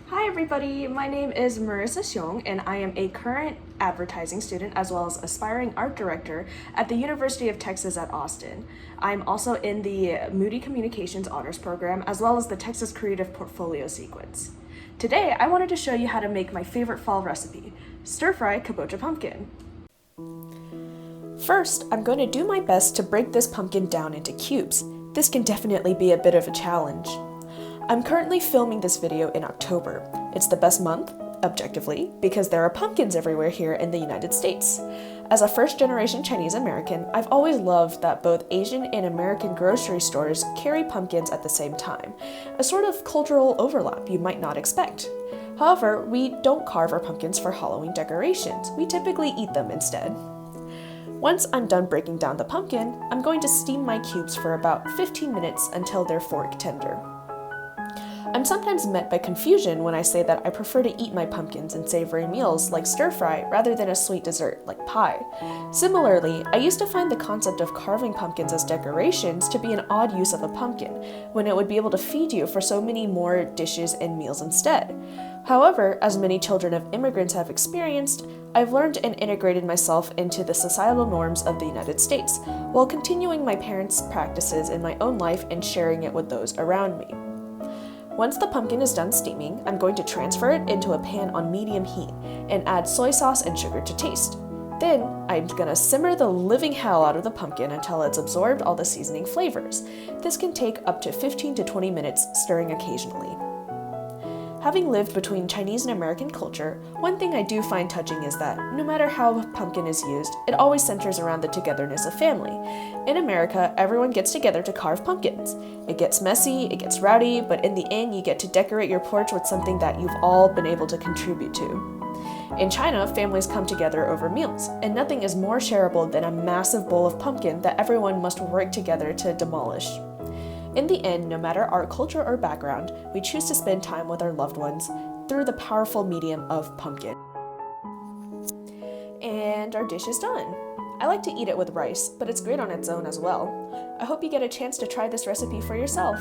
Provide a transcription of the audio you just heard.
Hi everybody, my name is Marissa Xiong and I am a current advertising student as well as aspiring art director at the University of Texas at Austin. I'm also in the Moody Communications Honors Program as well as the Texas Creative Portfolio sequence. Today I wanted to show you how to make my favorite fall recipe, stir-fry kabocha pumpkin. First, I'm going to do my best to break this pumpkin down into cubes. This can definitely be a bit of a challenge. I'm currently filming this video in October. It's the best month, objectively, because there are pumpkins everywhere here in the United States. As a first-generation Chinese American, I've always loved that both Asian and American grocery stores carry pumpkins at the same time, a sort of cultural overlap you might not expect. However, we don't carve our pumpkins for Halloween decorations. We typically eat them instead. Once I'm done breaking down the pumpkin, I'm going to steam my cubes for about 15 minutes until they're fork tender. I'm sometimes met by confusion when I say that I prefer to eat my pumpkins in savory meals like stir-fry rather than a sweet dessert like pie. Similarly, I used to find the concept of carving pumpkins as decorations to be an odd use of a pumpkin, when it would be able to feed you for so many more dishes and meals instead. However, as many children of immigrants have experienced, I've learned and integrated myself into the societal norms of the United States, while continuing my parents' practices in my own life and sharing it with those around me. Once the pumpkin is done steaming, I'm going to transfer it into a pan on medium heat and add soy sauce and sugar to taste. Then, I'm gonna simmer the living hell out of the pumpkin until it's absorbed all the seasoning flavors. This can take up to 15 to 20 minutes, stirring occasionally. Having lived between Chinese and American culture, one thing I do find touching is that, no matter how a pumpkin is used, it always centers around the togetherness of family. In America, everyone gets together to carve pumpkins. It gets messy, it gets rowdy, but in the end you get to decorate your porch with something that you've all been able to contribute to. In China, families come together over meals, and nothing is more shareable than a massive bowl of pumpkin that everyone must work together to demolish. In the end, no matter our culture or background, we choose to spend time with our loved ones through the powerful medium of pumpkin. And our dish is done. I like to eat it with rice, but it's great on its own as well. I hope you get a chance to try this recipe for yourself.